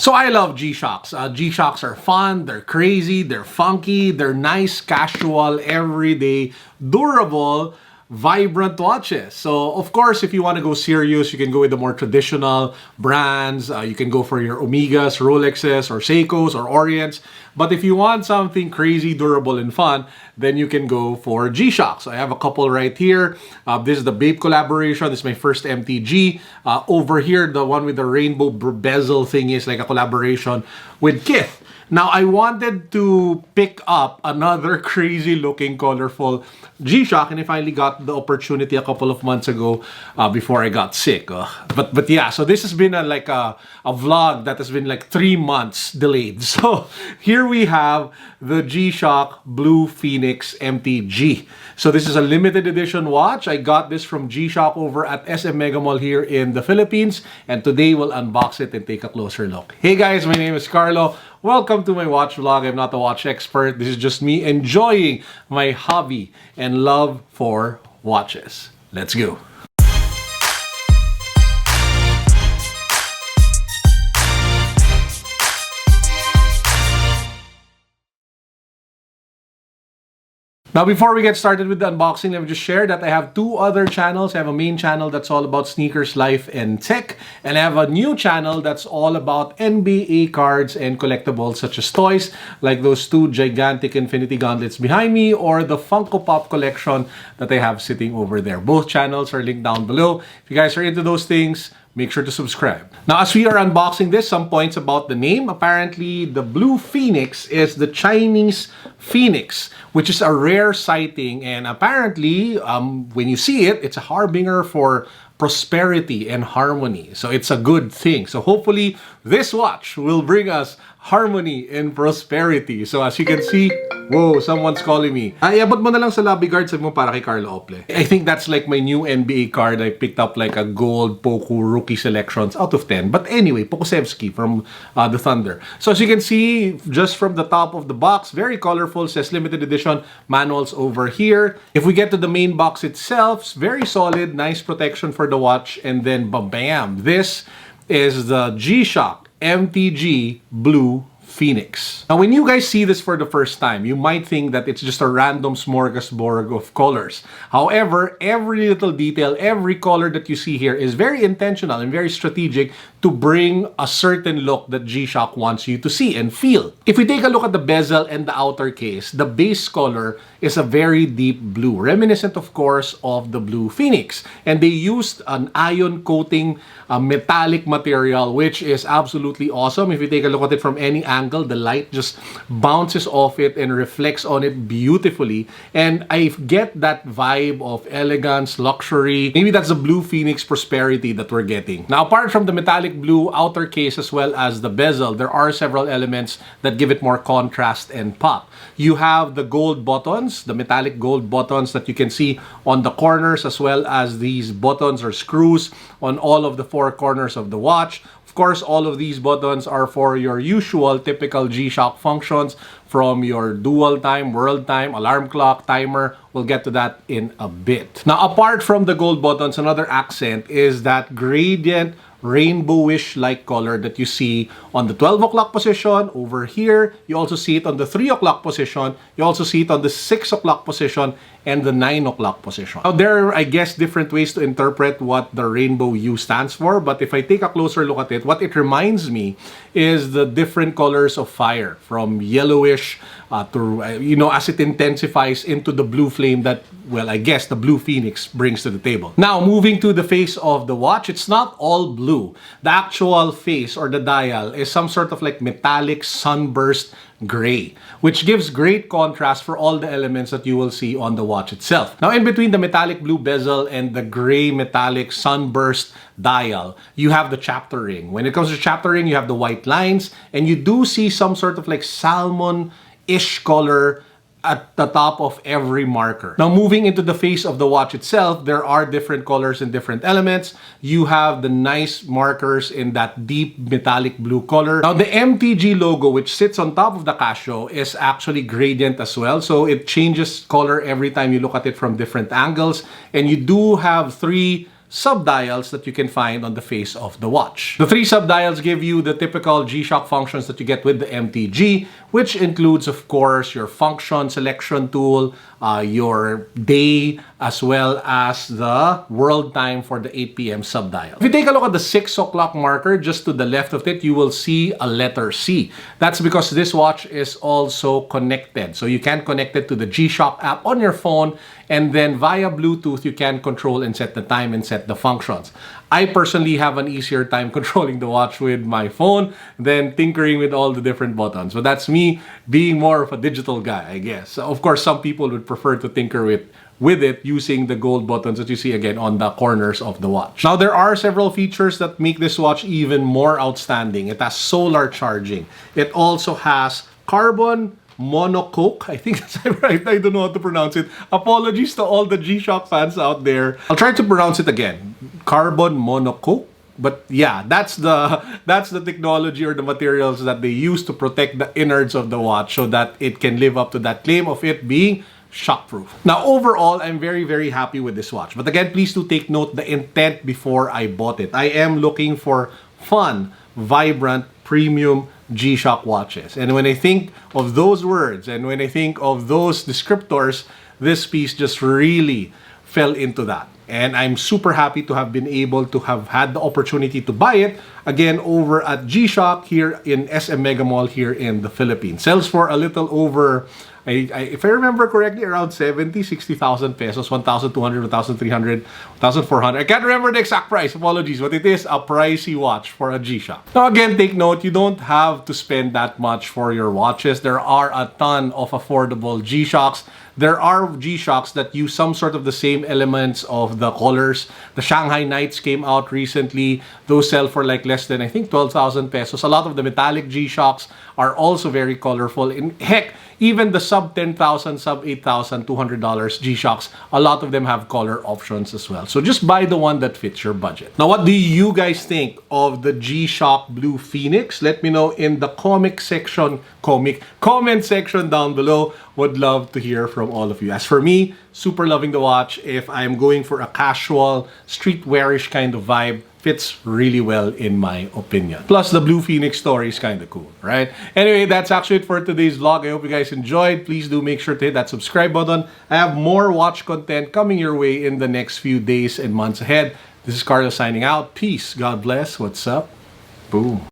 So I love G-Shocks. G-Shocks are fun, they're crazy, they're funky, they're nice, casual, everyday, durable, vibrant watches. So of course, if you want to go serious, you can go with the more traditional brands. You can go for your Omegas, Rolexes, or Seikos, or Orients. But if you want something crazy, durable, and fun, then you can go for G-Shocks. I have a couple right here. This is the Bape collaboration. This is my first MTG. Over here, the one with the rainbow bezel thing is like a collaboration with Kith. Now, I wanted to pick up another crazy looking, colorful G-Shock, and I finally got the opportunity a couple of months ago before I got sick. But yeah, so this has been a vlog that has been like 3 months delayed. So here we have the G-Shock Blue Phoenix MTG. So this is a limited edition watch. I got this from G-Shock over at SM Mega Mall here in the Philippines, and today we'll unbox it and take a closer look. Hey guys, my name is Carlo. Welcome to my watch vlog. I'm not a watch expert. This is just me enjoying my hobby and love for watches. Let's go. Now, before we get started with the unboxing, let me just share that I have 2 other channels. I have a main channel that's all about sneakers, life, and tech. And I have a new channel that's all about NBA cards and collectibles such as toys, like those 2 gigantic Infinity Gauntlets behind me, or the Funko Pop collection that I have sitting over there. Both channels are linked down below. If you guys are into those things, make sure to subscribe. Now, as we are unboxing this, some points about the name. Apparently, the Blue Phoenix is the Chinese phoenix, which is a rare sighting. And apparently, when you see it, it's a harbinger for prosperity and harmony. So it's a good thing. So hopefully, this watch will bring us harmony and prosperity. So as you can see, whoa, someone's calling me. Ay, abot mo na lang sa lobby guard, sabi mo para kay Carlo Ople. I think that's like my new NBA card. I picked up like a gold Poku rookie selections out of 10. But anyway, Pokusevsky from the Thunder. So as you can see, just from the top of the box, very colorful, says limited edition, manuals over here. If we get to the main box itself, very solid, nice protection for the watch. And then bam, this is the G-Shock MTG Blue Phoenix. Now, when you guys see this for the first time, you might think that it's just a random smorgasbord of colors. However, every little detail, every color that you see here is very intentional and very strategic to bring a certain look that G-Shock wants you to see and feel. If we take a look at the bezel and the outer case, the base color is a very deep blue, reminiscent, of course, of the Blue Phoenix. And they used an ion coating metallic material, which is absolutely awesome. If you take a look at it from any angle, the light just bounces off it and reflects on it beautifully. And I get that vibe of elegance, luxury. Maybe that's the Blue Phoenix prosperity that we're getting. Now, apart from the metallic blue outer case as well as the bezel, there are several elements that give it more contrast and pop. You have the gold buttons, the metallic gold buttons that you can see on the corners, as well as these buttons or screws on all of the 4 corners of the watch. Of course, all of these buttons are for your usual typical G-Shock functions, from your dual time, world time, alarm clock, timer. We'll get to that in a bit. Now, apart from the gold buttons, another accent is that gradient rainbowish like color that you see on the 12 o'clock position over here. You also see it on the 3 o'clock position. You also see it on the 6 o'clock position and the 9 o'clock position. Now, there are, I guess, different ways to interpret what the rainbow U stands for, but if I take a closer look at it, what it reminds me is the different colors of fire, from yellowish to, as it intensifies into the blue flame that, well, I guess the Blue Phoenix brings to the table. Now, moving to the face of the watch, it's not all blue. The actual face or the dial is some sort of like metallic sunburst gray, which gives great contrast for all the elements that you will see on the watch itself. Now, in between the metallic blue bezel and the gray metallic sunburst dial, you have the chapter ring. When it comes to chapter ring, you have the white lines, and you do see some sort of like salmon-ish color at the top of every marker. Now, moving into the face of the watch itself, there are different colors and different elements. You have the nice markers in that deep metallic blue color. Now, the MTG logo, which sits on top of the Casio, is actually gradient as well. So it changes color every time you look at it from different angles. And you do have 3 subdials that you can find on the face of the watch. The 3 subdials give you the typical G-Shock functions that you get with the MTG, which includes, of course, your function selection tool, your day, as well as the world time for the 8 p.m. subdial. If you take a look at the 6 o'clock marker, just to the left of it, you will see a letter C. That's because this watch is also connected. So you can connect it to the G-Shock app on your phone, and then via Bluetooth, you can control and set the time and set the functions. I personally have an easier time controlling the watch with my phone than tinkering with all the different buttons. But that's me being more of a digital guy, I guess. Of course, some people would prefer to tinker with it using the gold buttons that you see again on the corners of the watch. Now, there are several features that make this watch even more outstanding. It has solar charging. It also has carbon monocoque. I think that's right. I don't know how to pronounce it. Apologies to all the G-Shock fans out there. I'll try to pronounce it again. Carbon monocoque. But yeah, that's the technology or the materials that they use to protect the innards of the watch so that it can live up to that claim of it being shockproof. Now, overall, I'm very, very happy with this watch. But again, please do take note the intent before I bought it. I am looking for fun, vibrant, premium G-Shock watches. And when I think of those words and when I think of those descriptors, this piece just really fell into that. And I'm super happy to have been able to have had the opportunity to buy it again over at G-Shock here in SM Mega Mall here in the Philippines. Sells for a little over, if I remember correctly, around 60,000 pesos, 1,200, 1,300, 1,400. I can't remember the exact price, apologies, but it is a pricey watch for a G-Shock. Now again, take note, you don't have to spend that much for your watches. There are a ton of affordable G-Shocks. There are G-Shocks that use some sort of the same elements of the colors. The Shanghai Knights came out recently. Those sell for like less than, I think, 12,000 pesos. A lot of the metallic G-Shocks are also very colorful. And heck, even the sub 10,000, sub 8,000, $200 G-Shocks, a lot of them have color options as well. So just buy the one that fits your budget. Now, what do you guys think of the G-Shock Blue Phoenix? Let me know in the comment section down below. Would love to hear from all of you. As for me, super loving the watch. If I'm going for a casual, streetwearish kind of vibe, fits really well in my opinion. Plus, the Blue Phoenix story is kind of cool, right? Anyway, that's actually it for today's vlog. I hope you guys enjoyed. Please do make sure to hit that subscribe button. I have more watch content coming your way in the next few days and months ahead. This is Carlo signing out. Peace. God bless. What's up? Boom.